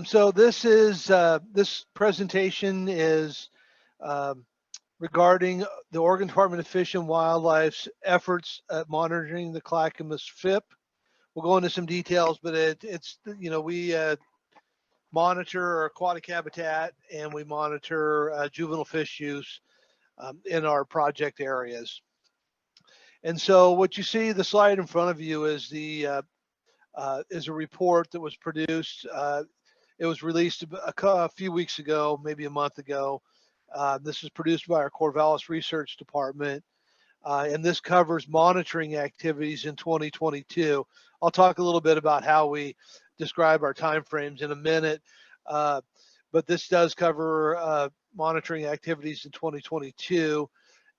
So this presentation is um, regarding the Oregon Department of Fish and Wildlife's efforts at monitoring the Clackamas FIP. We'll go into some details, but it's we monitor aquatic habitat and we monitor juvenile fish use in our project areas. And so what you see, the slide in front of you is is a report that was produced. It was released a few weeks ago, maybe a month ago. This is produced by our Corvallis Research Department, and this covers monitoring activities in 2022. I'll talk a little bit about how we describe our timeframes in a minute, but this does cover monitoring activities in 2022.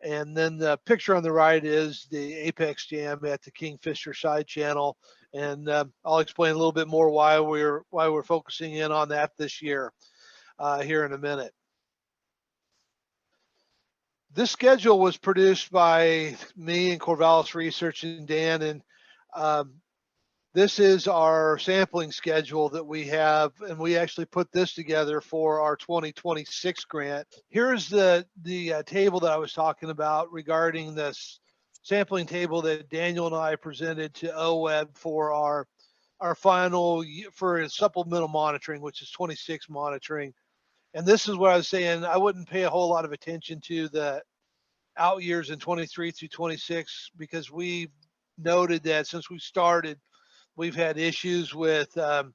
And then the picture on the right is the apex jam at the Kingfisher side channel, and I'll explain a little bit more why we're focusing in on that this year here in a minute. This schedule was produced by me and Corvallis Research and Dan, and this is our sampling schedule that we have, and we actually put this together for our 2026 grant. Here's the table that I was talking about regarding this sampling table that Daniel and I presented to OWEB for our final for supplemental monitoring, which is 26 monitoring. And this is what I was saying. I wouldn't pay a whole lot of attention to the out years in 23 through 26 because we noted that since we started, we've had issues with of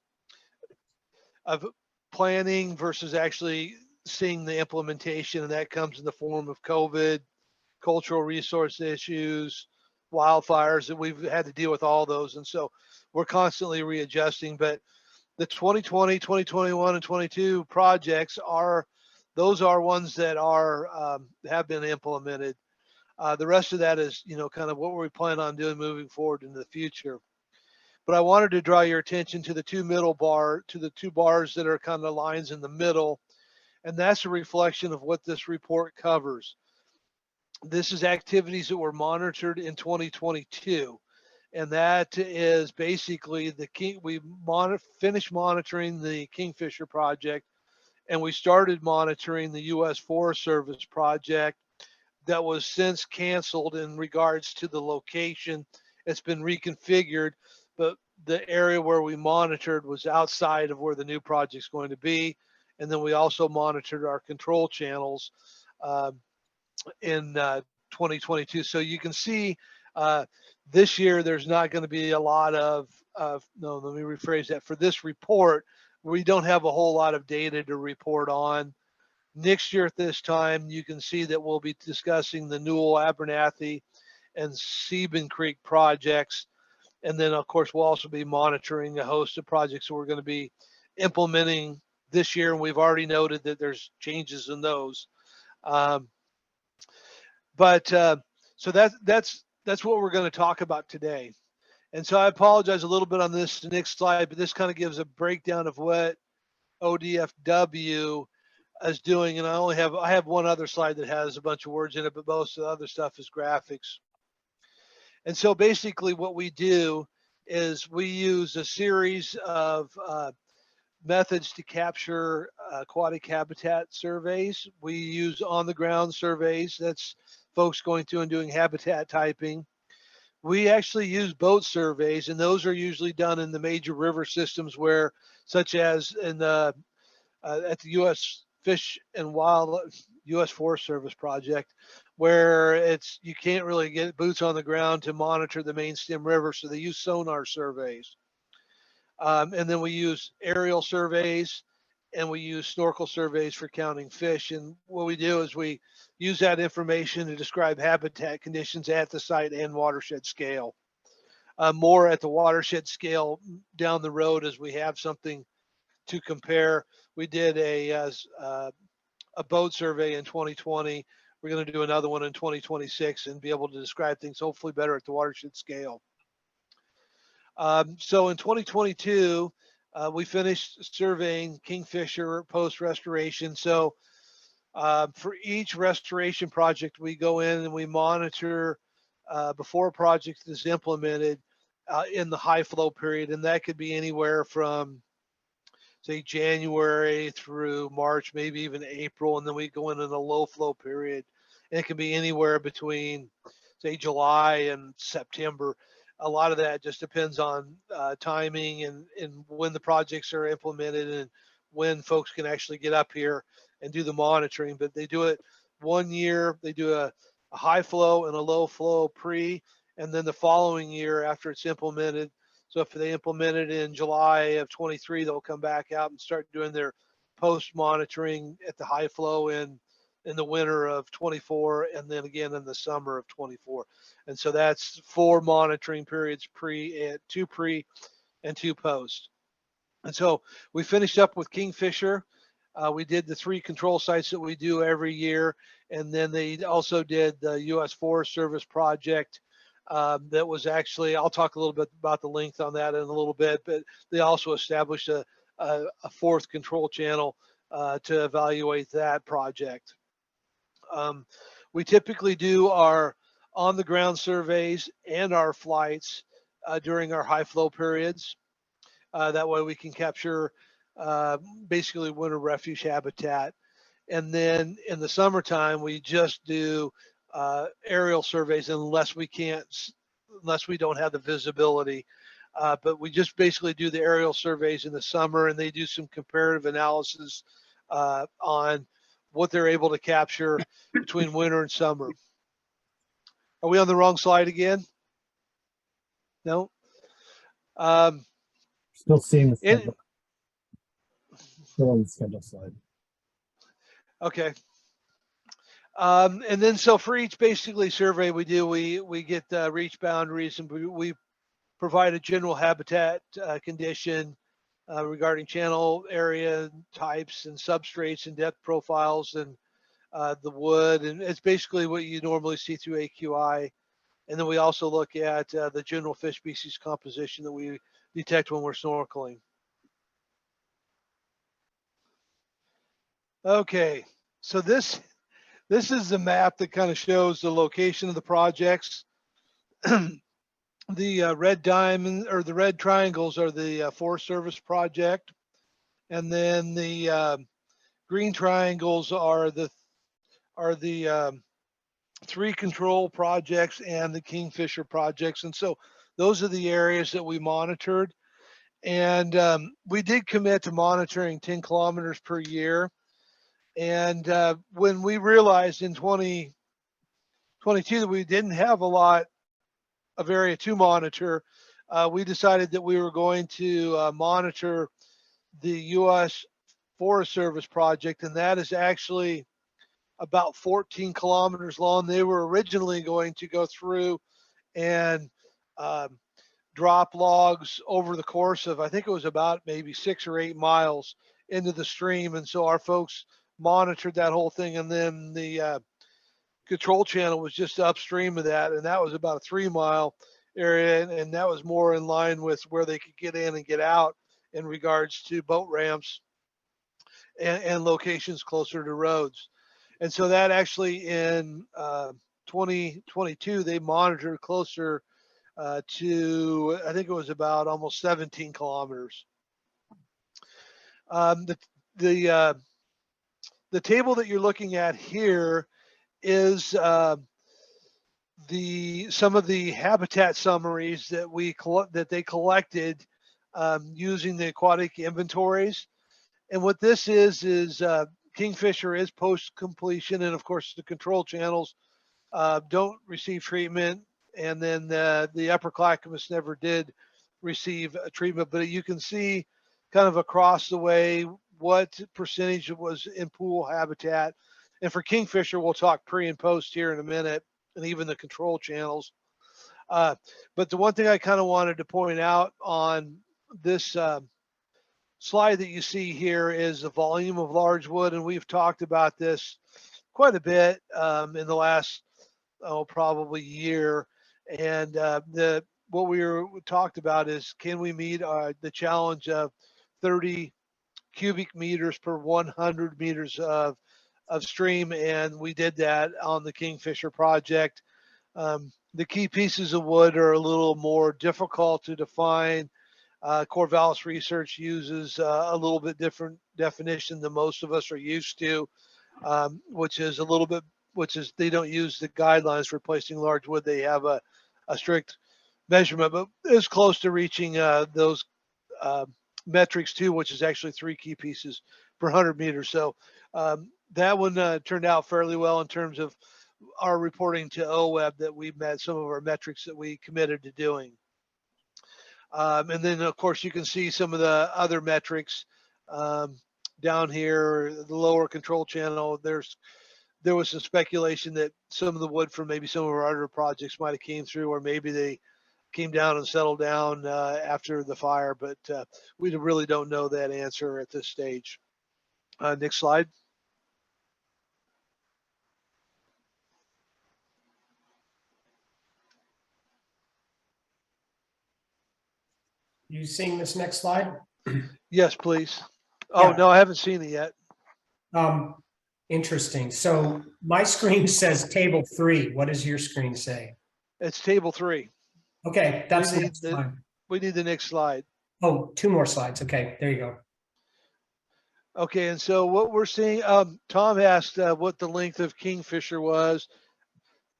planning versus actually seeing the implementation, and that comes in the form of COVID, cultural resource issues, wildfires, that we've had to deal with all those. And so we're constantly readjusting. But the 2020, 2021, and 22 projects are ones that are have been implemented. The rest of that is, kind of what we plan on doing moving forward into the future. But I wanted to draw your attention to the two bars that are kind of lines in the middle. And that's a reflection of what this report covers. This is activities that were monitored in 2022. And that is basically we finished monitoring the Kingfisher project, and we started monitoring the U.S. Forest Service project that was since canceled in regards to the location. It's been reconfigured, but the area where we monitored was outside of where the new project's going to be. And then we also monitored our control channels in 2022. So you can see this year there's not going to be a lot no, let me rephrase that. For this report, we don't have a whole lot of data to report on. Next year at this time, you can see that we'll be discussing the Newell, Abernathy, and Sebin Creek projects. And then, of course, we'll also be monitoring a host of projects that we're going to be implementing this year. And we've already noted that there's changes in those. So that's what we're going to talk about today. And so I apologize a little bit on this next slide, but this kind of gives a breakdown of what ODFW is doing. And I have one other slide that has a bunch of words in it, but most of the other stuff is graphics. And so basically what we do is we use a series of methods to capture aquatic habitat surveys. We use on-the-ground surveys. That's folks going through and doing habitat typing. We actually use boat surveys, and those are usually done in the major river systems such as in at the U.S. Fish and Wildlife, U.S. Forest Service project, where you can't really get boots on the ground to monitor the main stem river, so they use sonar surveys. And then we use aerial surveys, and we use snorkel surveys for counting fish. And what we do is we use that information to describe habitat conditions at the site and watershed scale. More at the watershed scale down the road as we have something to compare. We did a boat survey in 2020. We're going to do another one in 2026 and be able to describe things hopefully better at the watershed scale. So in 2022, we finished surveying Kingfisher post-restoration. So for each restoration project, we go in and we monitor before a project is implemented in the high flow period. And that could be anywhere from say January through March, maybe even April, and then we go into the low flow period. And it can be anywhere between say July and September. A lot of that just depends on timing and when the projects are implemented and when folks can actually get up here and do the monitoring. But they do it 1 year, they do a high flow and a low flow pre, and then the following year after it's implemented. So if they implement it in July of 23, they'll come back out and start doing their post monitoring at the high flow in the winter of 24, and then again in the summer of 24. And so that's 4 monitoring periods, two pre and 2 post. And so we finished up with Kingfisher. We did the 3 control sites that we do every year. And then they also did the U.S. Forest Service project. That was actually, I'll talk a little bit about the length on that in a little bit, but they also established a 4th control channel to evaluate that project. We typically do our on the ground surveys and our flights during our high flow periods. That way we can capture basically winter refuge habitat. And then in the summertime, we just do aerial surveys unless we don't have the visibility. But we just basically do the aerial surveys in the summer, and they do some comparative analysis on what they're able to capture between winter and summer. Are we on the wrong slide again? No. Still seeing the schedule. Still on the schedule slide. Okay. And then so for each basically survey we do, we get reach boundaries, and we provide a general habitat condition regarding channel area types and substrates and depth profiles and the wood. And it's basically what you normally see through AQI. And then we also look at the general fish species composition that we detect when we're snorkeling. Okay, so this is the map that kind of shows the location of the projects. The red diamond or the red triangles are the Forest Service project, and then the green triangles are the 3 control projects and the Kingfisher projects. And so those are the areas that we monitored, and we did commit to monitoring 10 kilometers per year. And when we realized in 2022 that we didn't have a lot of area to monitor, we decided that we were going to monitor the U.S. Forest Service project, and that is actually about 14 kilometers long. They were originally going to go through and drop logs over the course of, I think it was about maybe 6 or 8 miles into the stream. And so our folks monitored that whole thing, and then the control channel was just upstream of that, and that was about a 3-mile area, and that was more in line with where they could get in and get out in regards to boat ramps and locations closer to roads. And so that actually in 2022 they monitored closer to, I think it was about almost 17 kilometers. The table that you're looking at here is some of the habitat summaries that they collected using the aquatic inventories. And what this is Kingfisher is post completion, and of course the control channels don't receive treatment, and then the upper Clackamas never did receive a treatment. But you can see kind of across the way what percentage was in pool habitat. And for Kingfisher, we'll talk pre and post here in a minute, and even the control channels. But the one thing I kind of wanted to point out on this slide that you see here is the volume of large wood, and we've talked about this quite a bit in the last probably year. And what we talked about is, can we meet the challenge of 30 cubic meters per 100 meters of stream? And we did that on the Kingfisher project. The key pieces of wood are a little more difficult to define Corvallis Research uses a little bit different definition than most of us are used to, which is a little bit, which is they don't use the guidelines for placing large wood. They have a strict measurement, but it's close to reaching those metrics too, which is actually 3 key pieces per 100 meters. So that one turned out fairly well in terms of our reporting to OWEB, that we met some of our metrics that we committed to doing. And then, of course, you can see some of the other metrics down here, the lower control channel. There was some speculation that some of the wood from maybe some of our other projects might have came through, or maybe they came down and settled down after the fire, but we really don't know that answer at this stage. Next slide. You seeing this next slide? Yes, please. Oh, Yeah. no, I haven't seen it yet. Interesting. So my screen says table 3. What does your screen say? It's table 3. Okay, that's the next slide. We need the next slide. Oh, 2 more slides. Okay, there you go. Okay, and so what we're seeing, Tom asked what the length of Kingfisher was.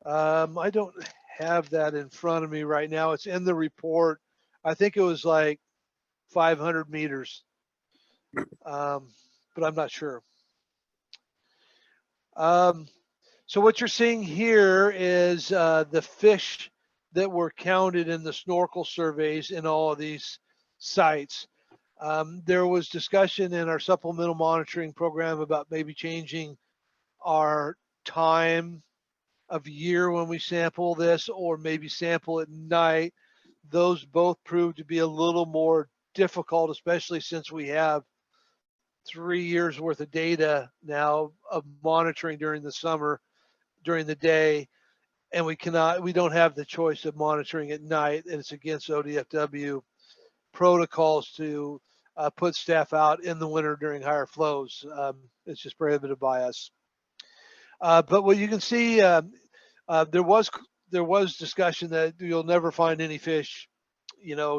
I don't have that in front of me right now. It's in the report. I think it was like 500 meters, but I'm not sure. So what you're seeing here is the fish that were counted in the snorkel surveys in all of these sites. There was discussion in our supplemental monitoring program about maybe changing our time of year when we sample this, or maybe sample at night. Those both proved to be a little more difficult, especially since we have 3 years worth of data now of monitoring during the summer, during the day, and we don't have the choice of monitoring at night, and it's against ODFW protocols to put staff out in the winter during higher flows. It's just prohibited by us. But what you can see, there was discussion that you'll never find any fish,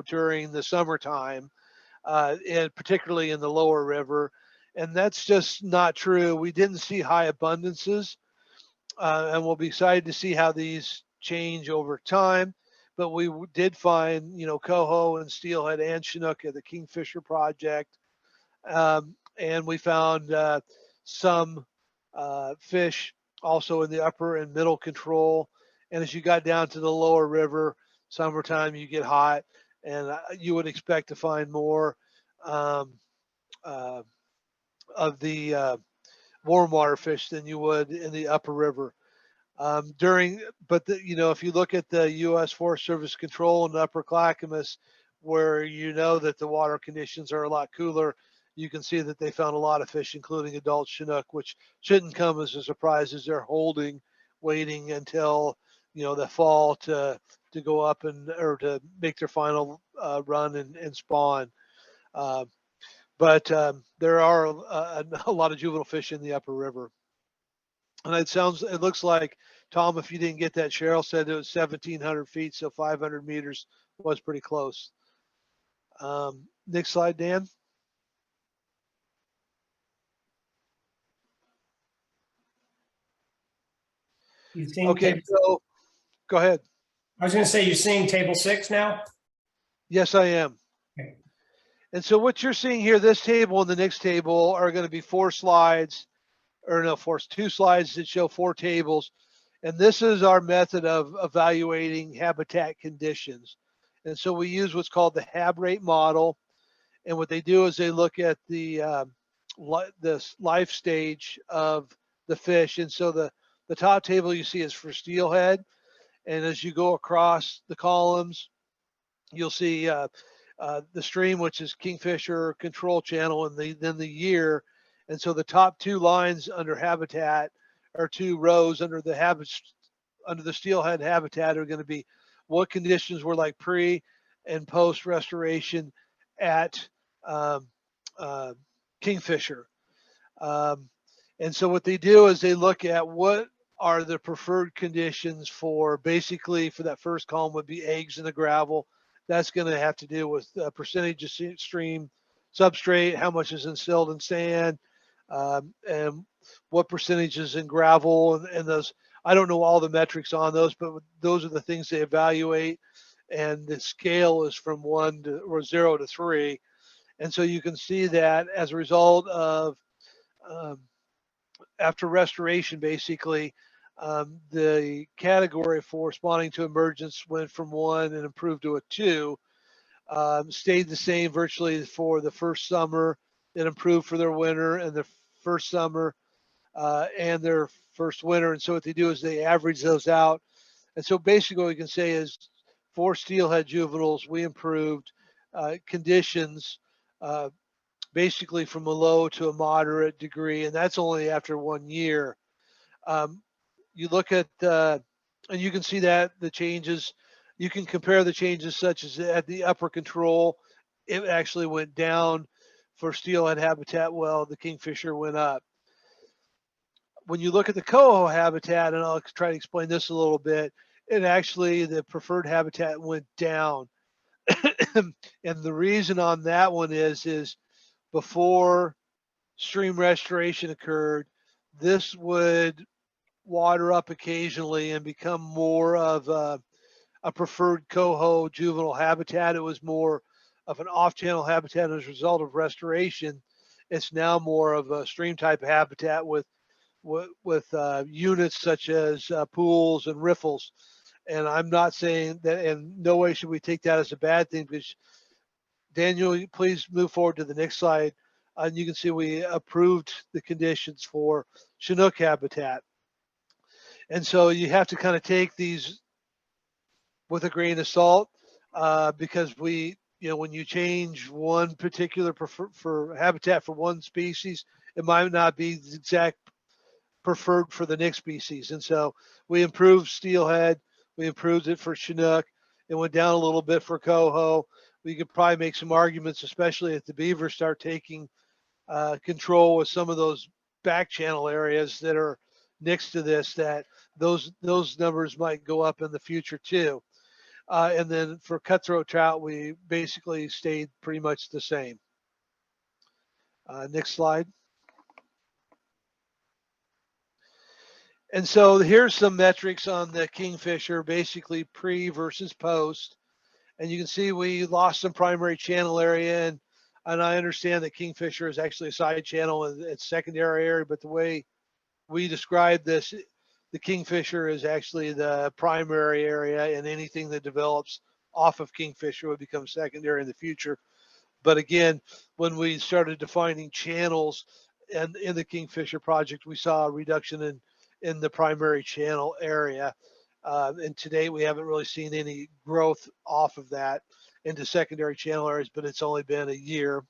during the summertime, and particularly in the lower river. And that's just not true. We didn't see high abundances, and we'll be excited to see how these change over time. But we did find, coho and steelhead and chinook at the Kingfisher project. And we found some fish also in the upper and middle control. And as you got down to the lower river, summertime, you get hot, and you would expect to find more of the warm water fish than you would in the upper river. If you look at the U.S. Forest Service control in the upper Clackamas, where that the water conditions are a lot cooler, you can see that they found a lot of fish, including adult chinook, which shouldn't come as a surprise, as they're waiting until the fall to go up or to make their final run and spawn. But there are a lot of juvenile fish in the upper river. And it looks like, Tom, if you didn't get that, Cheryl said it was 1,700 feet, so 500 meters was pretty close. Next slide, Dan. Okay, so go ahead. I was going to say, you're seeing table 6 now? Yes, I am. Okay. And so what you're seeing here, this table and the next table are going to be 2 slides that show 4 tables. And this is our method of evaluating habitat conditions. And so we use what's called the HAB rate model. And what they do is they look at the life stage of the fish. And so the top table you see is for steelhead. And as you go across the columns, you'll see the stream, which is Kingfisher control channel, and then the year. And so the top 2 lines under habitat, or 2 rows under the steelhead habitat, are going to be what conditions were like pre and post restoration at Kingfisher. And so what they do is they look at what are the preferred conditions for, basically for that first column would be eggs in the gravel, That's going to have to do with percentage of stream substrate, how much is in silt and sand, and what percentage is in gravel, and those. I don't know all the metrics on those, but those are the things they evaluate. And the scale is from 0 to 3. And so you can see that as a result of um, after restoration, basically, the category for responding to emergence went from 1 and improved to a 2. Stayed the same virtually for the first summer. It improved for their winter and the first summer and their first winter. And so what they do is they average those out. And so basically what we can say is for steelhead juveniles, we improved conditions basically from a low to a moderate degree. And that's only after 1 year. You look at, and you can see that the changes, you can compare the changes such as at the upper control, it actually went down for steelhead habitat. Well, the kingfisher went up. When you look at the coho habitat, and I'll try to explain this a little bit, it actually, the preferred habitat went down. And the reason on that one is before stream restoration occurred, this would water up occasionally and become more of a preferred coho juvenile habitat. It was more of an off-channel habitat as a result of restoration. It's now more of a stream type habitat with units such as pools and riffles. And I'm not saying that, in no way should we take that as a bad thing, because Daniel, please move forward to the next slide. And you can see we approved the conditions for Chinook habitat. And so you have to kind of take these with a grain of salt because when you change one particular for habitat for one species, it might not be the exact preferred for the next species. And so we improved steelhead, we improved it for Chinook, it went down a little bit for coho. We could probably make some arguments, especially if the beavers start taking control with some of those back channel areas that are next to this, that those numbers might go up in the future too. And then for cutthroat trout, we basically stayed pretty much the same. Next slide. And so here's some metrics on the kingfisher, basically pre versus post. And you can see we lost some primary channel area, and I understand that kingfisher is actually a side channel and it's secondary area, but the way we describe this, the kingfisher is actually the primary area, and anything that develops off of kingfisher would become secondary in the future. But again, when we started defining channels and in the kingfisher project, we saw a reduction in the primary channel area. And today we haven't really seen any growth off of that into secondary channel areas, but it's only been a year.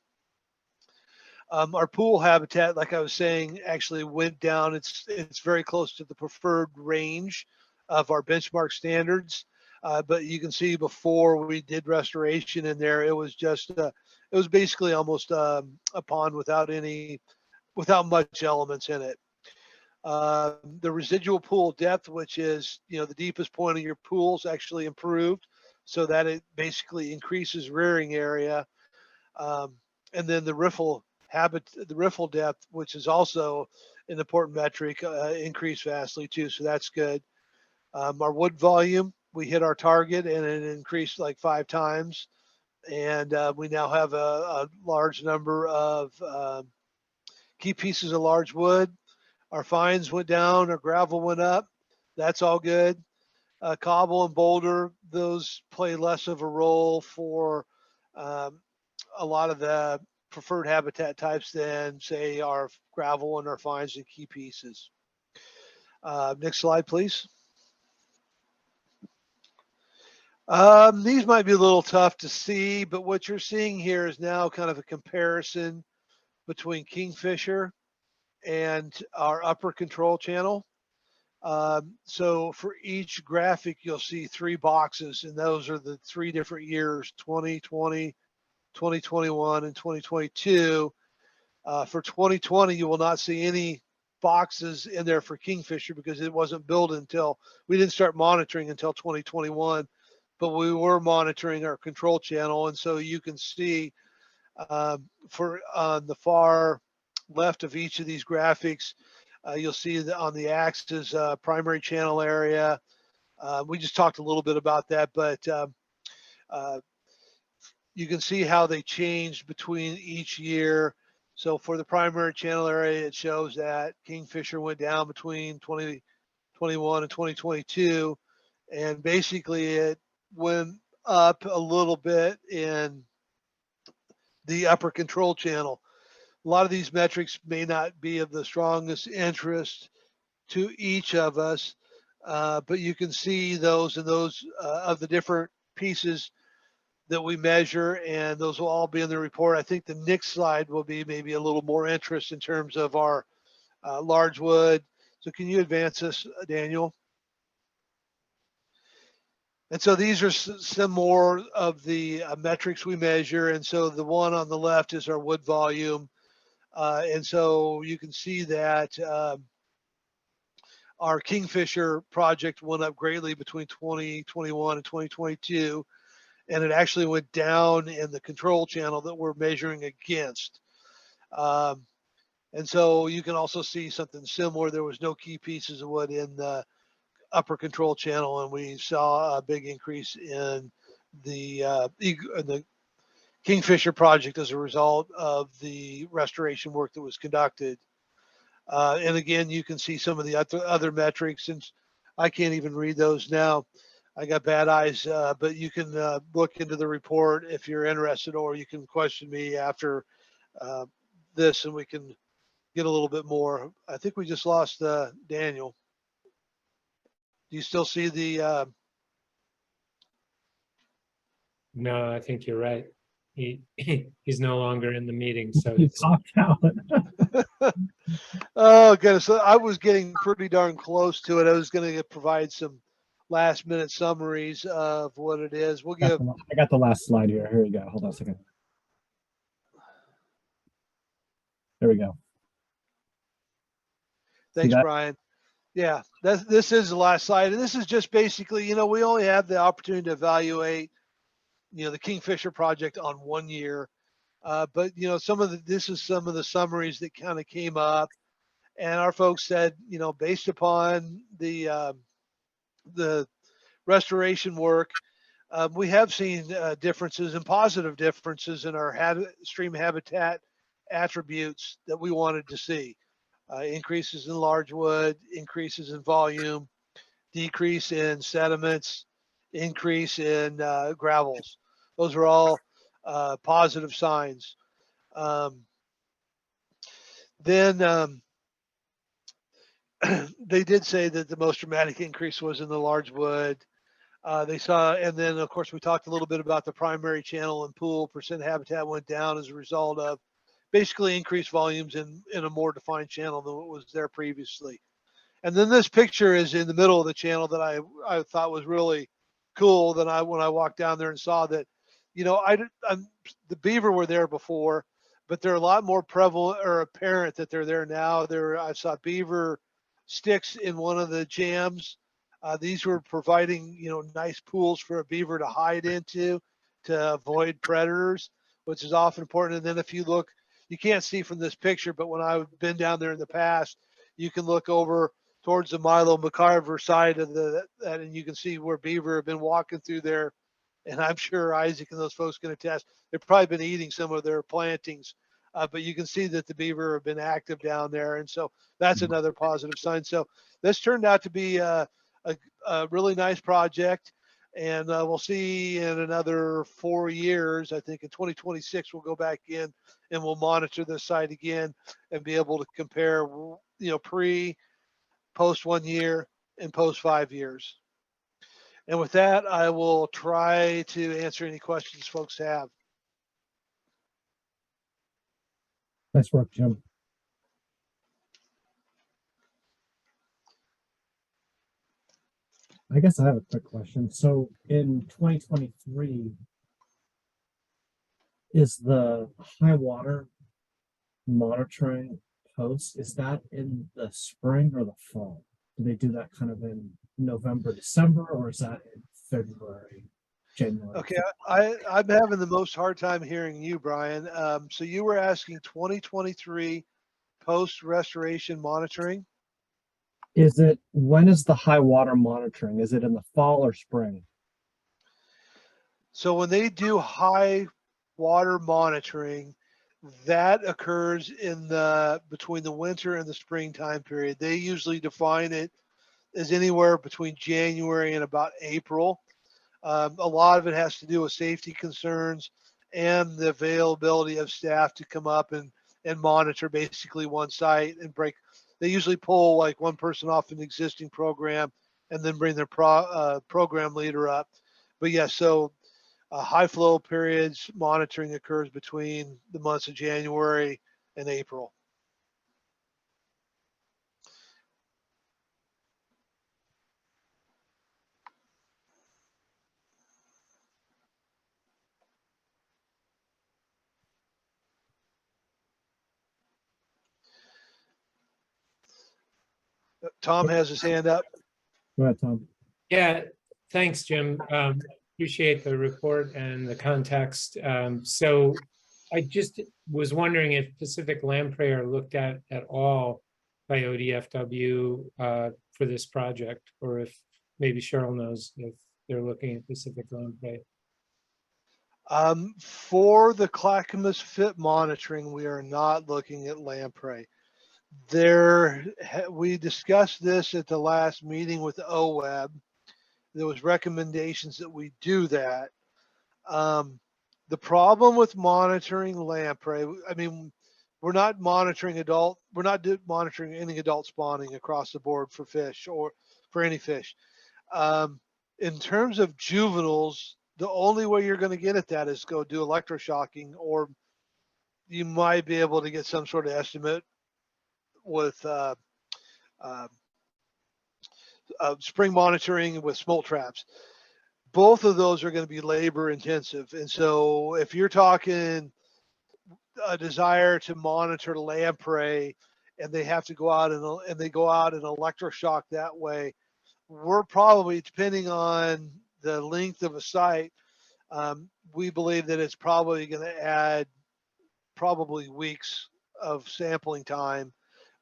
Our pool habitat, like I was saying, actually went down. It's very close to the preferred range of our benchmark standards. But you can see before we did restoration in there, it was just it was basically almost a pond without much elements in it. The residual pool depth, which is the deepest point of your pools, actually improved, so that it basically increases rearing area. And then the riffle depth, which is also an important metric, increased vastly too, so that's good. Our wood volume, we hit our target and it increased like 5 times, and we now have a large number of key pieces of large wood. Our fines went down, our gravel went up. That's all good. Cobble and boulder, those play less of a role for a lot of the preferred habitat types than, say, our gravel and our fines and key pieces. Next slide, please. These might be a little tough to see, but what you're seeing here is now kind of a comparison between kingfisher and our upper control channel. So for each graphic, you'll see 3 boxes, and those are the 3 different years, 2020, 2021, and 2022. For 2020, you will not see any boxes in there for kingfisher because it wasn't built until, we didn't start monitoring until 2021. but we were monitoring our control channel. And so you can see for on the far left of each of these graphics, you'll see that on the axis primary channel area. We just talked a little bit about that, but you can see how they changed between each year. So for the primary channel area, it shows that Kingfisher went down between 2021 and 2022. And basically it went up a little bit in the upper control channel. A lot of these metrics may not be of the strongest interest to each of us, but you can see those and those of the different pieces that we measure, and those will all be in the report. I think the next slide will be maybe a little more interest in terms of our large wood. So can you advance this, Daniel? And so these are some more of the metrics we measure. And so the one on the left is our wood volume. And so you can see that our Kingfisher project went up greatly between 2021 and 2022. And it actually went down in the control channel that we're measuring against. And so you can also see something similar. There was no key pieces of wood in the upper control channel, and we saw a big increase in the Kingfisher project as a result of the restoration work that was conducted. And again, you can see some of the other metrics, and I can't even read those now. I got bad eyes, but you can look into the report if you're interested, or you can question me after this and we can get a little bit more. I think we just lost Daniel. Do you still see the? No, I think you're right. He's no longer in the meeting, so You popped out. Oh goodness, I was getting pretty darn close to it. I was going to provide some last minute summaries of what it is. We'll give. I got the last slide here. Here we go. Hold on a second. There we go. Thanks, Brian. Yeah, this is the last slide, and this is just basically, we only have the opportunity to evaluate, the Kingfisher project on 1 year, but this is some of the summaries that kind of came up, and our folks said, based upon the restoration work, we have seen differences and positive differences in our stream habitat attributes that we wanted to see. Increases in large wood, increases in volume, decrease in sediments, increase in gravels. Those are all positive signs. Then they did say that the most dramatic increase was in the large wood. They saw, and then of course we talked a little bit about the primary channel and pool percent habitat went down as a result of basically increased volumes in a more defined channel than what was there previously. And then this picture is in the middle of the channel that I thought was really cool. When I walked down there and saw that, the beaver were there before, but they're a lot more prevalent or apparent that they're there now. I saw beaver sticks in one of the jams. These were providing, nice pools for a beaver to hide into to avoid predators, which is often important. And then if you look, you can't see from this picture, but when I've been down there in the past, you can look over towards the Milo McCarver side of that, and you can see where beaver have been walking through there. And I'm sure Isaac and those folks can attest. They've probably been eating some of their plantings, but you can see that the beaver have been active down there. And so that's another positive sign. So this turned out to be a really nice project. And we'll see in another 4 years, I think in 2026, we'll go back in and we'll monitor this site again and be able to compare, post 1 year and post 5 years. And with that, I will try to answer any questions folks have. Nice work, Jim. I guess I have a quick question. So in 2023, is the high water monitoring post, is that in the spring or the fall? Do they do that kind of in November, December, or is that in February? January. Okay, I'm having the most hard time hearing you, Brian. So you were asking 2023 post restoration monitoring? When is the high water monitoring? Is it in the fall or spring? So when they do high water monitoring, that occurs in the between the winter and the spring time period. They usually define it as anywhere between January and about April. A lot of it has to do with safety concerns and the availability of staff to come up and monitor basically one site and break. They usually pull like one person off an existing program and then bring their program leader up. But yeah, so high flow periods monitoring occurs between the months of January and April. Tom has his hand up. Go ahead, Tom. Yeah, thanks, Jim. Appreciate the report and the context. So I just was wondering if Pacific Lamprey are looked at all by ODFW for this project, or if maybe Cheryl knows if they're looking at Pacific Lamprey. For the Clackamas fit monitoring, we are not looking at lamprey. We discussed this at the last meeting with OWEB. There was recommendations that we do that. The problem with monitoring lamprey, I mean, we're not monitoring any adult spawning across the board for fish or for any fish. In terms of juveniles, the only way you're going to get at that is go do electroshocking, or you might be able to get some sort of estimate with spring monitoring with smolt traps. Both of those are going to be labor intensive. And so if you're talking a desire to monitor lamprey and they have to go out and they go out and electroshock that way, we're probably, depending on the length of a site, we believe that it's probably going to add probably weeks of sampling time,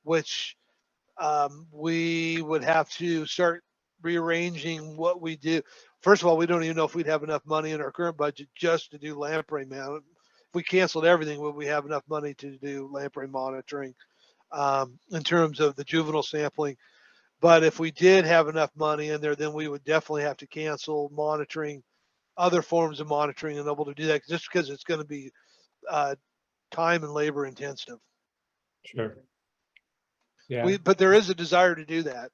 which we would have to start rearranging what we do. First of all, we don't even know if we'd have enough money in our current budget just to do lamprey mount. If we canceled everything, would we have enough money to do lamprey monitoring in terms of the juvenile sampling? But if we did have enough money in there, then we would definitely have to cancel monitoring, other forms of monitoring, and able to do that just because it's going to be time and labor intensive. Sure. Yeah. But there is a desire to do that.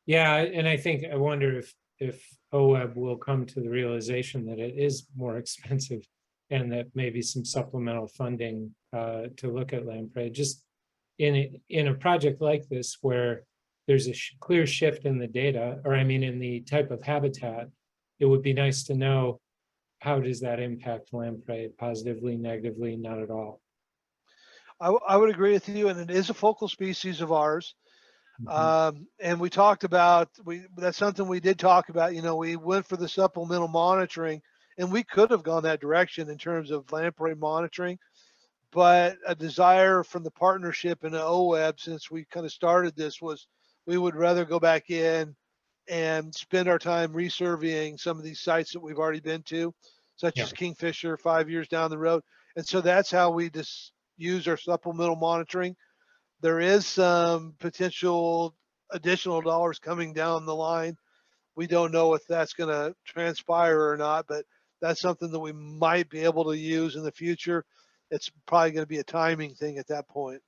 Yeah, and I wonder if OWEB will come to the realization that it is more expensive and that maybe some supplemental funding to look at lamprey. Just in a project like this where there's a clear shift in the data, or I mean in the type of habitat, it would be nice to know how does that impact lamprey, positively, negatively, not at all. I would agree with you, and it is a focal species of ours. Mm-hmm. And we talked about, that's something we did talk about. You know, we went for the supplemental monitoring, and we could have gone that direction in terms of lamprey monitoring, but a desire from the partnership and the OWEB, since we kind of started this, was we would rather go back in and spend our time resurveying some of these sites that we've already been to, such as Kingfisher 5 years down the road. And so that's how we just use our supplemental monitoring. There is some potential additional dollars coming down the line. We don't know if that's going to transpire or not, but that's something that we might be able to use in the future. It's probably going to be a timing thing at that point.